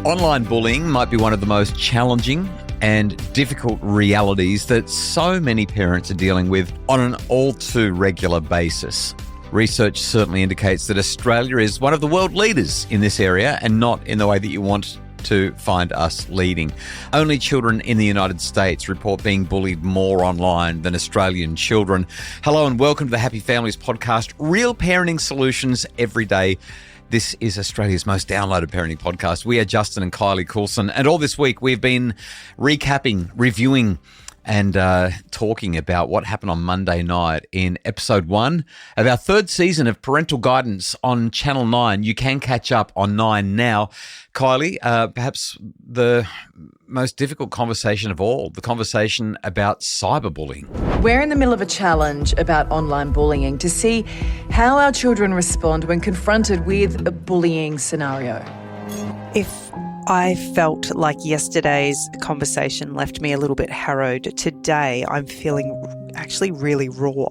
Online bullying might be one of the most challenging and difficult realities that so many parents are dealing with on an all too regular basis. Research certainly indicates that Australia is one of the world leaders in this area, and not in the way that you want to find us leading. Only children in the United States report being bullied more online than Australian children. Hello and welcome to the Happy Families podcast, real parenting solutions every day. This is Australia's most downloaded parenting podcast. We are Justin and Kylie Coulson, and all this week we've been recapping, reviewing, and talking about what happened on Monday night in episode 1 of our third season of Parental Guidance on Channel 9. You can catch up on 9 now. Kylie, perhaps the most difficult conversation of all, the conversation about cyberbullying. We're in the middle of a challenge about online bullying to see how our children respond when confronted with a bullying scenario. If I felt like yesterday's conversation left me a little bit harrowed, today I'm feeling actually really raw.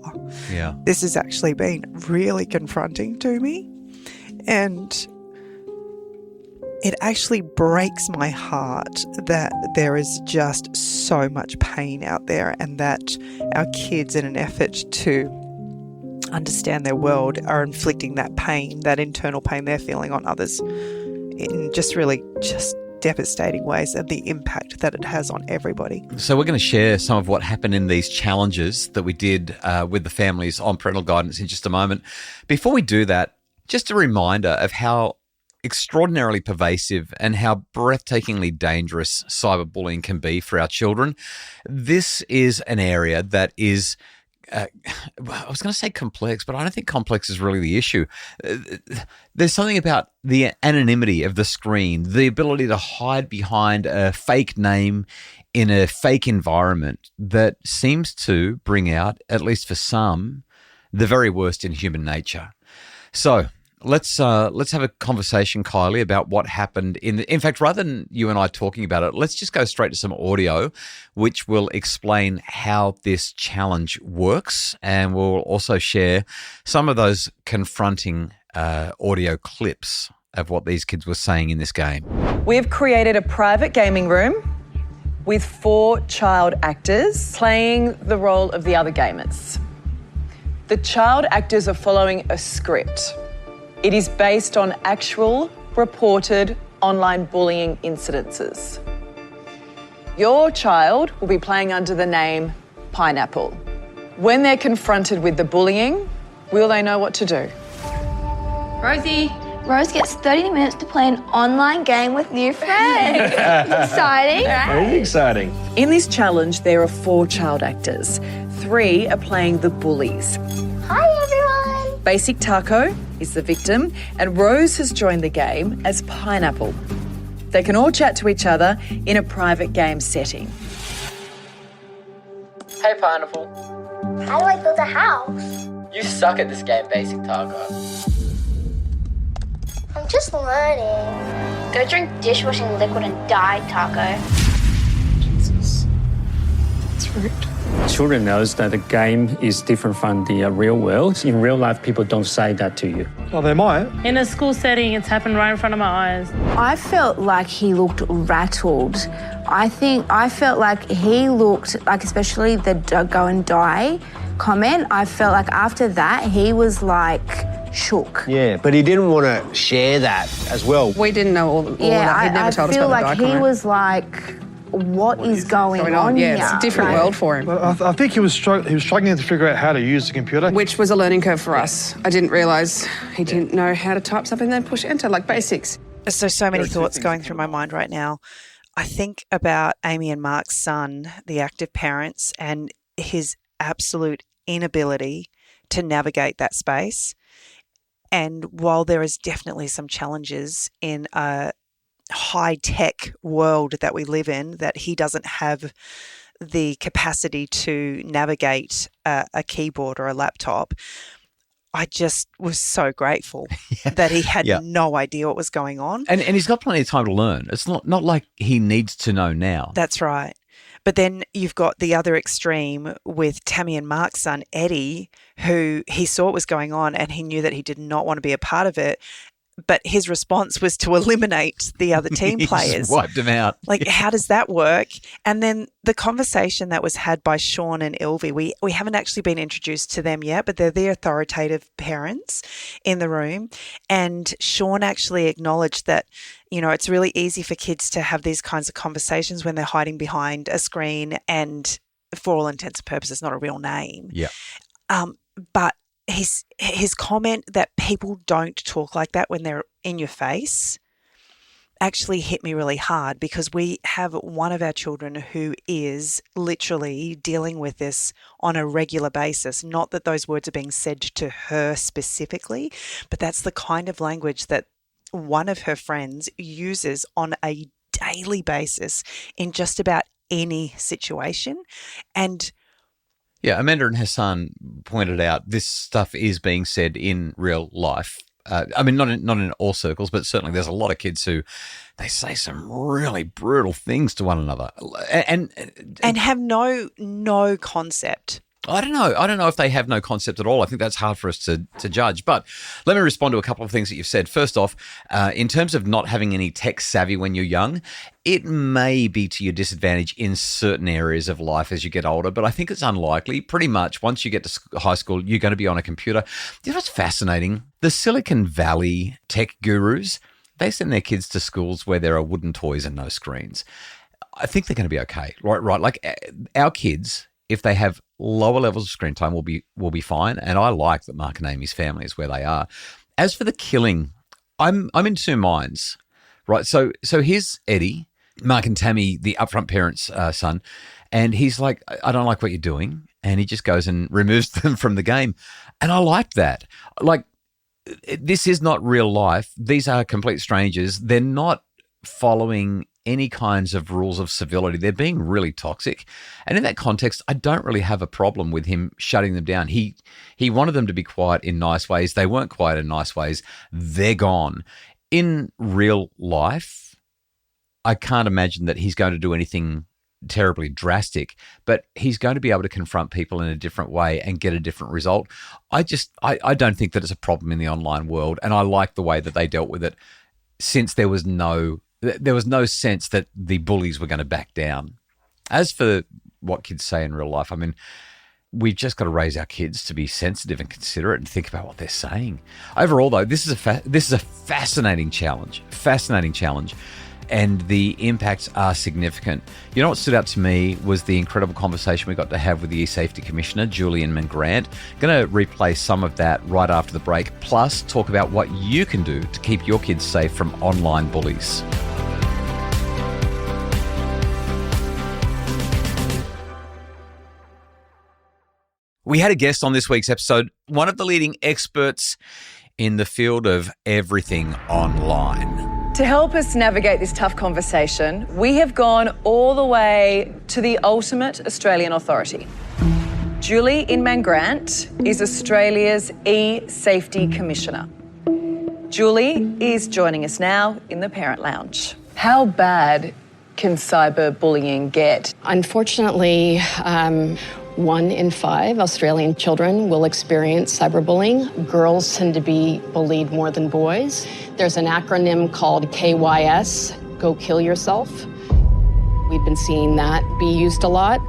Yeah. This has actually been really confronting to me, and it actually breaks my heart that there is just so much pain out there, and that our kids, in an effort to understand their world, are inflicting that pain, that internal pain they're feeling on others in just devastating ways, and the impact that it has on everybody. So we're going to share some of what happened in these challenges that we did with the families on Parental Guidance in just a moment. Before we do that, just a reminder of how extraordinarily pervasive and how breathtakingly dangerous cyberbullying can be for our children. This is an area that is I was going to say complex, but I don't think complex is really the issue. There's something about the anonymity of the screen, the ability to hide behind a fake name in a fake environment that seems to bring out, at least for some, the very worst in human nature. So let's have a conversation, Kylie, about what happened. In fact, rather than you and I talking about it, let's just go straight to some audio, which will explain how this challenge works, and we'll also share some of those confronting audio clips of what these kids were saying in this game. We've created a private gaming room with 4 child actors playing the role of the other gamers. The child actors are following a script. It is based on actual reported online bullying incidences. Your child will be playing under the name Pineapple. When they're confronted with the bullying, will they know what to do? Rosie. Rose gets 30 minutes to play an online game with new friends. Exciting, right? Very exciting. In this challenge, there are 4 child actors. 3 are playing the bullies. Hi, everyone. Basic Taco is the victim, and Rose has joined the game as Pineapple. They can all chat to each other in a private game setting. Hey, Pineapple. How do I build a house? You suck at this game, Basic Taco. I'm just learning. Go drink dishwashing liquid and die, Taco. Jesus. That's rude. Children knows that the game is different from the real world. In real life, people don't say that to you. Oh, they might. In a school setting, it's happened right in front of my eyes. I felt like he looked rattled. I felt like he looked like, especially the go and die comment, I felt like after that, he was like shook. Yeah, but he didn't want to share that as well. We didn't know all that. He'd never told us about the I feel like he was like, what is going on here? Yeah, it's a different world for him. I think he was struggling to figure out how to use the computer. Which was a learning curve for us. I didn't realise he didn't know how to type something and then push enter, like basics. So many thoughts going through my mind right now. I think about Amy and Mark's son, the active parents, and his absolute inability to navigate that space. And while there is definitely some challenges in a high-tech world that we live in, that he doesn't have the capacity to navigate a keyboard or a laptop, I just was so grateful that he had no idea what was going on. And he's got plenty of time to learn. It's not like he needs to know now. That's right. But then you've got the other extreme with Tammy and Mark's son, Eddie, who he saw what was going on and he knew that he did not want to be a part of it. but his response was to eliminate the other team players. Just wiped them out. Like, how does that work? And then the conversation that was had by Sean and Ilvi, we haven't actually been introduced to them yet, but they're the authoritative parents in the room. And Sean actually acknowledged that, it's really easy for kids to have these kinds of conversations when they're hiding behind a screen and, for all intents and purposes, not a real name. Yeah. But his comment that people don't talk like that when they're in your face actually hit me really hard, because we have one of our children who is literally dealing with this on a regular basis. Not that those words are being said to her specifically, but that's the kind of language that one of her friends uses on a daily basis in just about any situation. And yeah, Amanda and Hassan pointed out this stuff is being said in real life. I mean, not in all circles, but certainly there's a lot of kids who they say some really brutal things to one another, and have no concept. I don't know if they have no concept at all. I think that's hard for us to judge. But let me respond to a couple of things that you've said. First off, in terms of not having any tech savvy when you're young, it may be to your disadvantage in certain areas of life as you get older, but I think it's unlikely. Pretty much once you get to high school, you're going to be on a computer. You know what's fascinating? The Silicon Valley tech gurus, they send their kids to schools where there are wooden toys and no screens. I think they're going to be okay, right? Like our kids, if they have lower levels of screen time, will be fine. And I like that Mark and Amy's family is where they are. As for the killing, I'm in two minds, right? So here's Eddie, Mark and Tammy, the upfront parents' son, and he's like, I don't like what you're doing. And he just goes and removes them from the game. And I like that. Like, this is not real life. These are complete strangers. They're not following any kinds of rules of civility. They're being really toxic. And in that context, I don't really have a problem with him shutting them down. He wanted them to be quiet in nice ways. They weren't quiet in nice ways. They're gone. In real life, I can't imagine that he's going to do anything terribly drastic, but he's going to be able to confront people in a different way and get a different result. I don't think that it's a problem in the online world, and I like the way that they dealt with it, since there was no sense that the bullies were going to back down. As for what kids say in real life, I mean, we've just got to raise our kids to be sensitive and considerate and think about what they're saying. Overall, though, this is a fascinating challenge, and the impacts are significant. You know what stood out to me was the incredible conversation we got to have with the eSafety Commissioner, Inman Grant. Going to replay some of that right after the break, plus talk about what you can do to keep your kids safe from online bullies. We had a guest on this week's episode, one of the leading experts in the field of everything online. To help us navigate this tough conversation, we have gone all the way to the ultimate Australian authority. Julie Inman Grant is Australia's eSafety Commissioner. Julie is joining us now in the Parent Lounge. How bad can cyberbullying get? Unfortunately, 1 in 5 Australian children will experience cyberbullying. Girls tend to be bullied more than boys. There's an acronym called KYS, Go Kill Yourself. We've been seeing that be used a lot.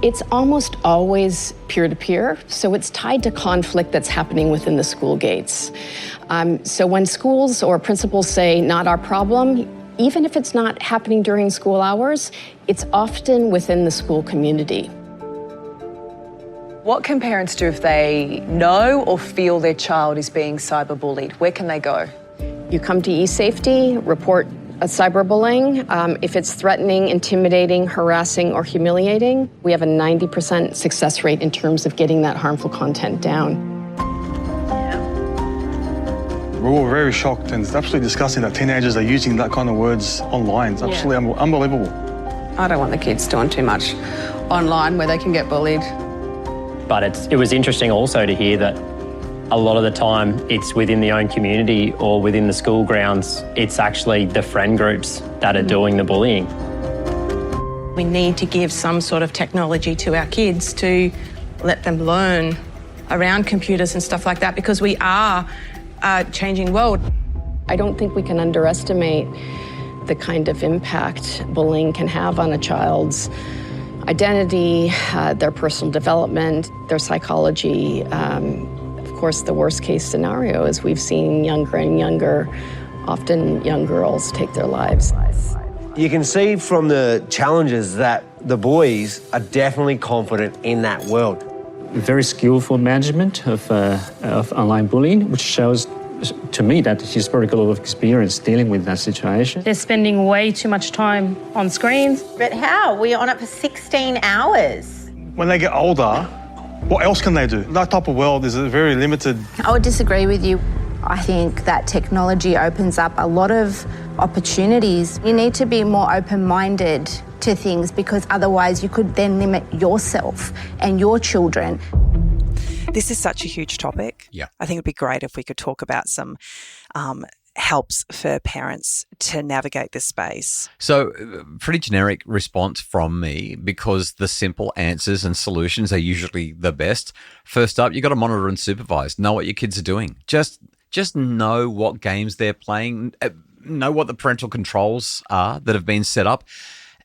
It's almost always peer-to-peer, so it's tied to conflict that's happening within the school gates. So when schools or principals say, not our problem, even if it's not happening during school hours, it's often within the school community. What can parents do if they know or feel their child is being cyberbullied? Where can they go? You come to eSafety, report a cyberbullying. If it's threatening, intimidating, harassing, or humiliating, we have a 90% success rate in terms of getting that harmful content down. We're all very shocked, and it's absolutely disgusting that teenagers are using that kind of words online. It's absolutely unbelievable. I don't want the kids doing too much online where they can get bullied. But it was interesting also to hear that a lot of the time it's within the own community or within the school grounds, it's actually the friend groups that are doing the bullying. We need to give some sort of technology to our kids to let them learn around computers and stuff like that, because we are a changing world. I don't think we can underestimate the kind of impact bullying can have on a child's identity, their personal development, their psychology. Of course, the worst case scenario is we've seen younger and younger, often young girls, take their lives. You can see from the challenges that the boys are definitely confident in that world. Very skillful management of online bullying, which shows to me that he's very got a lot of experience dealing with that situation. They're spending way too much time on screens. But how? We're on it for 16 hours. When they get older, what else can they do? That type of world is very limited. I would disagree with you. I think that technology opens up a lot of opportunities. You need to be more open-minded to things because otherwise you could then limit yourself and your children. This is such a huge topic. Yeah. I think it'd be great if we could talk about some helps for parents to navigate this space. So, pretty generic response from me because the simple answers and solutions are usually the best. First up, you got to monitor and supervise. Know what your kids are doing. Just know what games they're playing. Know what the parental controls are that have been set up.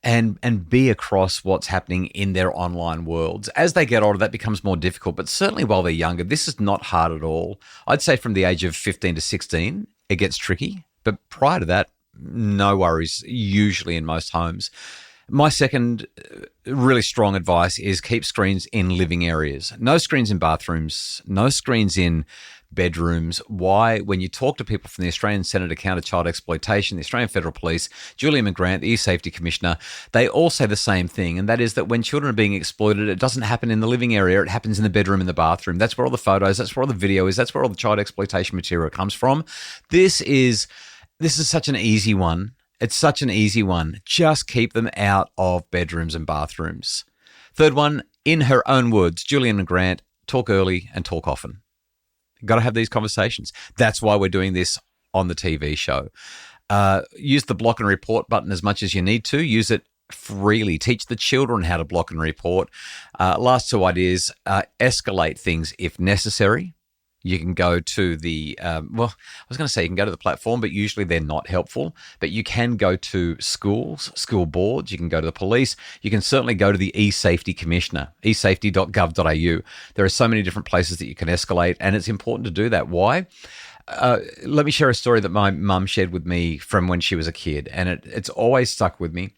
And be across what's happening in their online worlds. As they get older, that becomes more difficult, but certainly while they're younger, this is not hard at all. I'd say from the age of 15 to 16, it gets tricky, but prior to that, no worries, usually in most homes. My second really strong advice is keep screens in living areas. No screens in bathrooms, no screens in bedrooms. Why? When you talk to people from the Australian Centre to Counter Child Exploitation, the Australian Federal Police, Inman Grant, the eSafety Commissioner, they all say the same thing, and that is that when children are being exploited, it doesn't happen in the living area, it happens in the bedroom and the bathroom. That's where all the photos, that's where all the video is, that's where all the child exploitation material comes from. This is such an easy one. It's such an easy one. Just keep them out of bedrooms and bathrooms. Third one, in her own words, Inman Grant, talk early and talk often. Got to have these conversations. That's why we're doing this on the TV show. Use the block and report button as much as you need to. Use it freely. Teach the children how to block and report. Last two ideas, escalate things if necessary. You can go to the, you can go to the platform, but usually they're not helpful. But you can go to schools, school boards, you can go to the police, you can certainly go to the eSafety Commissioner, esafety.gov.au. There are so many different places that you can escalate, and it's important to do that. Why? Let me share a story that my mum shared with me from when she was a kid, and it's always stuck with me.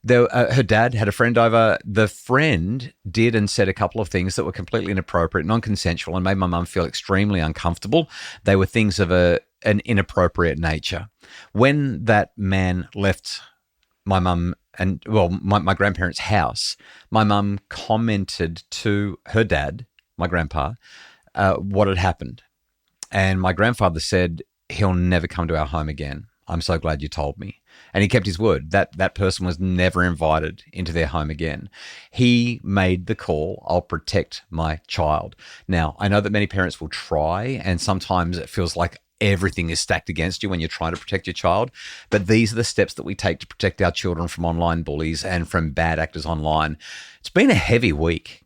Her dad had a friend over. The friend did and said a couple of things that were completely inappropriate, non-consensual, and made my mum feel extremely uncomfortable. They were things of an inappropriate nature. When that man left my mum and, my grandparents' house, my mum commented to her dad, my grandpa, what had happened. And my grandfather said, he'll never come to our home again. I'm so glad you told me. And he kept his word. That person was never invited into their home again. He made the call, I'll protect my child. Now, I know that many parents will try, and sometimes it feels like everything is stacked against you when you're trying to protect your child. But these are the steps that we take to protect our children from online bullies and from bad actors online. It's been a heavy week.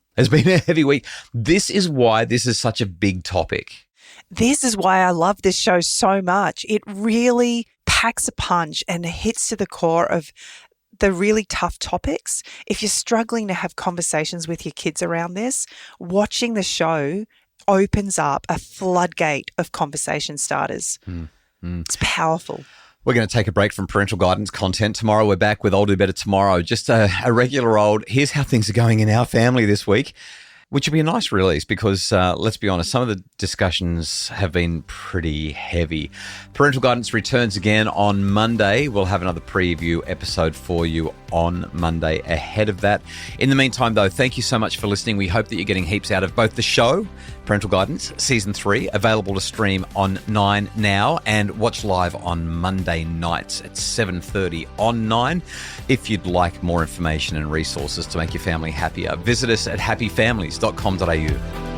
This is why this is such a big topic. This is why I love this show so much. It really packs a punch and hits to the core of the really tough topics. If you're struggling to have conversations with your kids around this, watching the show opens up a floodgate of conversation starters. It's powerful. We're going to take a break from parental guidance content. Tomorrow we're back with I'll Do Better Tomorrow. Just a regular old, here's how things are going in our family this week, which will be a nice release because, let's be honest, some of the discussions have been pretty heavy. Parental Guidance returns again on Monday. We'll have another preview episode for you on Monday ahead of that. In the meantime, though, thank you so much for listening. We hope that you're getting heaps out of both the show, Parental Guidance, Season 3, available to stream on 9 now and watch live on Monday nights at 7:30 on 9. If you'd like more information and resources to make your family happier, visit us at happyfamilies.com.au.